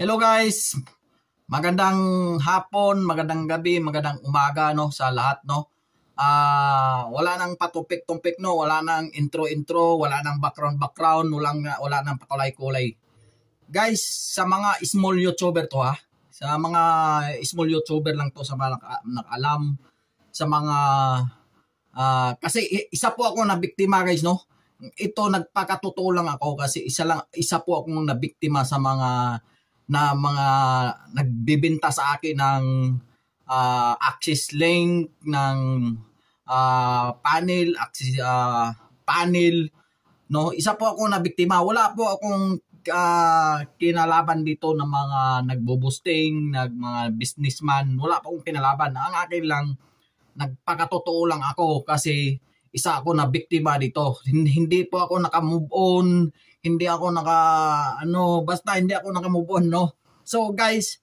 Hello guys, magandang hapon, magandang gabi, magandang umaga no sa lahat no. Wala nang patumpik-tumpik no, wala nang intro-intro, wala nang background, wala nang pakulay-kulay. Guys, sa mga small YouTuber to ha. Sa mga small YouTuber lang to sa mga nakalam sa mga kasi isa po ako na biktima guys no. Ito nagpakatotoo lang ako kasi isa po akong nabiktima sa mga nagbibenta sa akin ng access link ng panel no, isa po ako na biktima. Wala po akong kinalaban dito ng mga nagbo-boosting, mga businessman. Wala po akong kinalaban. Ang akin lang, nagpakatotoo lang ako kasi isa ako na biktima dito. Hindi po ako naka-move on, hindi ako basta hindi ako naka-move on no. So guys,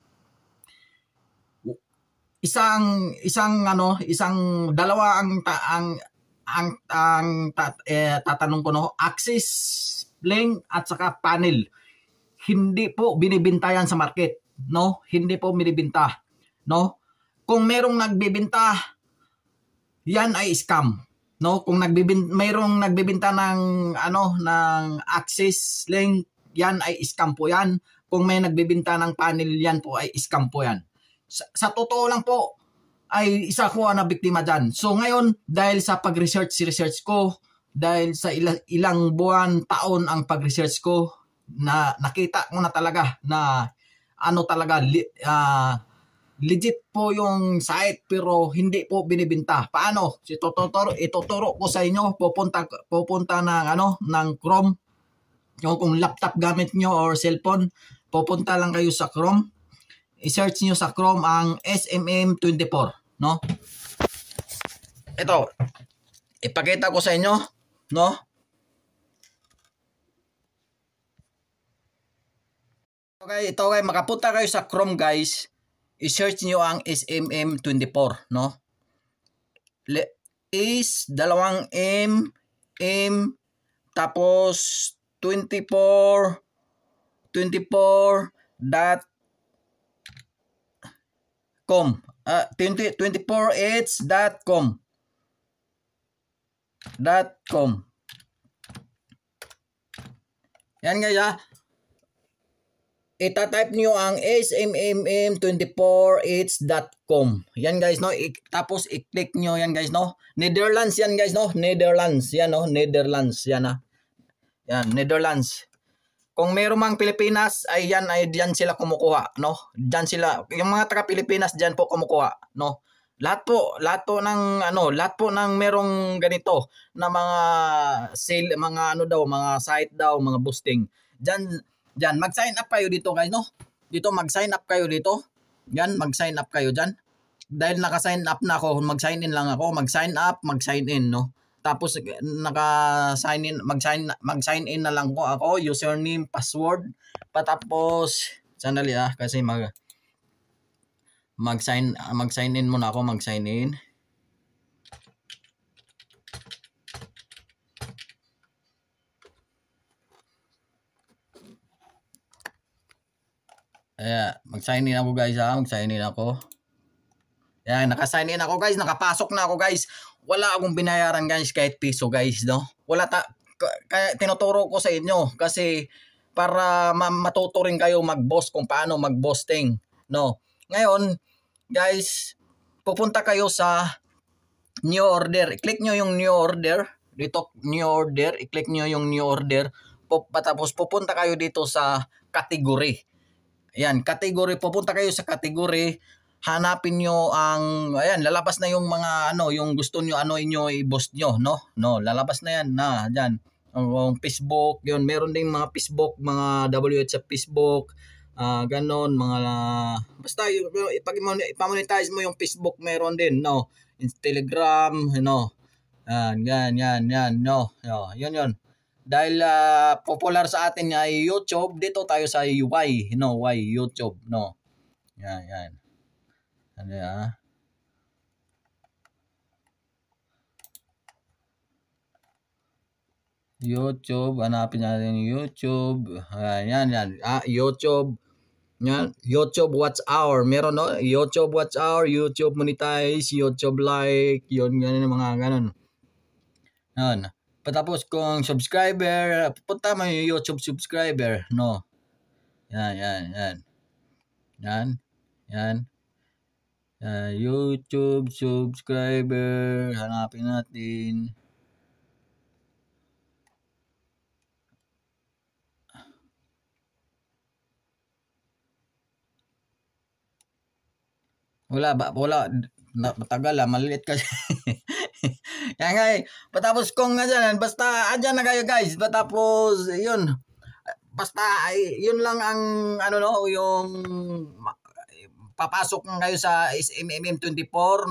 dalawa tatanong ko no, access link at saka panel. Hindi po binibenta yan sa market, no? Hindi po binibenta, no? Kung merong nagbebenta, yan ay scam, no? Kung mayroong nagbebenta ng access link, yan ay scam po yan. Kung may nagbebenta ng panel, yan po ay scam po yan. Sa totoo lang po, ay isa ko na biktima dyan. So ngayon, dahil sa pag-research ko, dahil sa ilang buwan, taon ang pag-research ko, na nakita ko na talaga na legit po yung site pero hindi po binibenta. Paano? Ituturo ko sa inyo. Pupunta ng Chrome. Kung laptop gamit nyo or cellphone, pupunta lang kayo sa Chrome. I-search nyo sa Chrome ang SMM24, no? Ito, ipakita ko sa inyo, no? Okay, ito guys, makapunta kayo sa Chrome guys. I-search nyo ang SMM24, no? Dalawang M, tapos 24 dot com 24h.com yan guys ha. Ita-type nyo ang smm24h.com. Yan guys no. Tapos i-click nyo yan guys no. Netherlands yan guys no. Netherlands yan no. Netherlands yan ha. Yan Netherlands. Kung mayroon mang Pilipinas ay diyan sila kumukuha no. Diyan sila yung mga taga Pilipinas diyan po kumukuha no. Lahat po ng merong ganito na mga sale, mga mga site daw, mga boosting. Diyan mag-sign up kayo dito guys no. Dito mag-sign up kayo dito. Yan, mag-sign up kayo diyan. Dahil naka-sign up na ako, mag-sign in lang ako, mag-sign up, mag-sign in no. Tapos naka-sign in, mag-sign in na lang ko ako, username, password. Patapos sandali kasi mag-sign in muna ako, mag-sign in. Mag-sign in ako guys mag-sign in ako. Yan, naka-sign in ako guys, nakapasok na ako guys. Wala akong binayaran guys kahit piso guys no. Kaya tinuturo ko sa inyo kasi para matuto rin kayo mag-boss kung paano mag-boosting no. Ngayon guys, pupunta kayo sa new order. I-click nyo yung new order. Dito new order, i-click nyo yung new order. Tapos pupunta kayo dito sa category. Ayan, category, pupunta kayo sa category. Hanapin nyo lalabas na yung mga yung gusto nyo i-boost nyo no. Lalabas na yan na diyan. Yung Facebook, yun, meron ding mga Facebook, mga WhatsApp Facebook, ganon, mga basta ipamonetize mo yung Facebook, meron din no. Telegram, no. Yan no. Yun. Dahil popular sa atin ay YouTube, dito tayo sa Y YouTube no. Yan. YouTube, hanapin natin yung YouTube. Yan. YouTube. Yan, YouTube Watch Hour. Meron, no? YouTube Watch Hour, YouTube Monetize, YouTube Like, yun, ganun, mga ganun. Yan. Patapos kung subscriber, punta mo yung YouTube subscriber, no? Yan. YouTube subscriber, hanapin natin. Wala. Matagal maliit kasi. Yan nga patapos kung dyan, basta andyan na kayo guys. Patapos, yun. Basta, yun lang ang, yung papasok kayo sa SMMM24,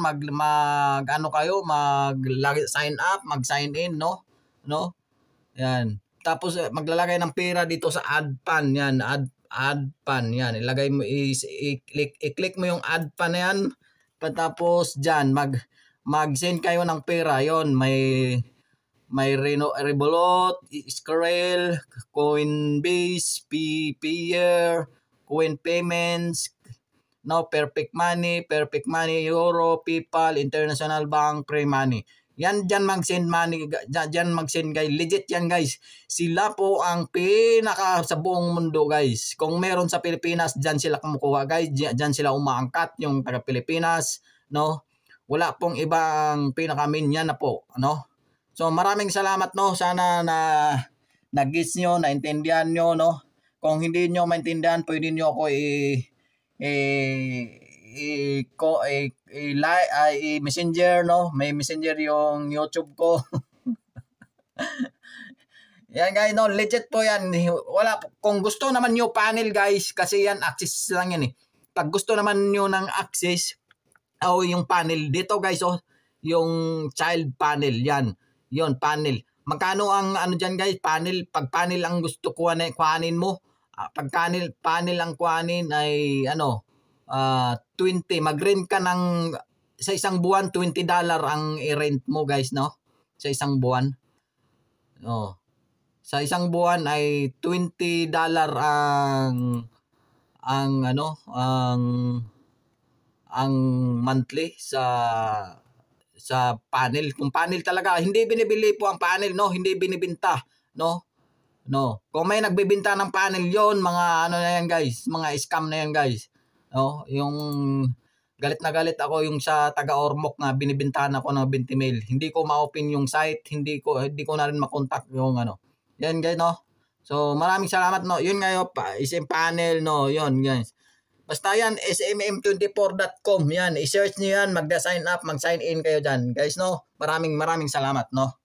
sign up, mag-sign in, no? Yan. Tapos maglalagay ng pera dito sa add pan, yan, add pan, yan. Ilagay mo, i-click mo yung add pan na yan. Tapos diyan mag-send kayo ng pera, yon. May Revolut, Skrill, Coinbase, Payeer, Coin Payments, Perfect Money, Euro, PayPal, International Bank, Pre-Money. Yan, dyan mag-send money, dyan mag-send guys. Legit yan guys. Sila po ang pinaka sa buong mundo guys. Kung meron sa Pilipinas, dyan sila kumukuha guys. Dyan sila umaangkat yung taga Pilipinas, no? Wala pong ibang pinaka-main yan na po, no? So maraming salamat, no? Sana na-gets nyo, naintindihan nyo, no? Kung hindi nyo maintindihan, pwede nyo ako messenger, no? May messenger yung YouTube ko. Yan guys, no? Legit po yan. Wala, kung gusto naman nyo panel guys, kasi yan access lang yan eh. Pag gusto naman nyo ng access, yung panel dito guys, yung child panel, yan. Yon, panel. Magkano ang dyan guys, panel? Pag panel ang gusto kuhanin mo, pag panel ang kuhanin ay 20. Mag-rent ka ng sa isang buwan, $20 ang i-rent mo guys, no? Sa isang buwan. No. Sa isang buwan ay $20 ang monthly sa panel. Kung panel talaga, hindi binibili po ang panel, no? Hindi binibenta, no? Kung may nagbebenta ng panel yon, mga na yan guys, mga scam na yan guys. No? Yung galit na galit ako yung sa taga Ormoc na binibentahan ako ng 20 mil. Hindi ko ma-open yung site, hindi ko na rin makontak yung Yan guys, no? So maraming salamat, no? Yun ngayon isang panel, no? Yun guys. Basta yan, smm24.com, yan, i-search niyo yan, mag-sign up, mag-sign in kayo dyan. Guys, no? Maraming salamat, no?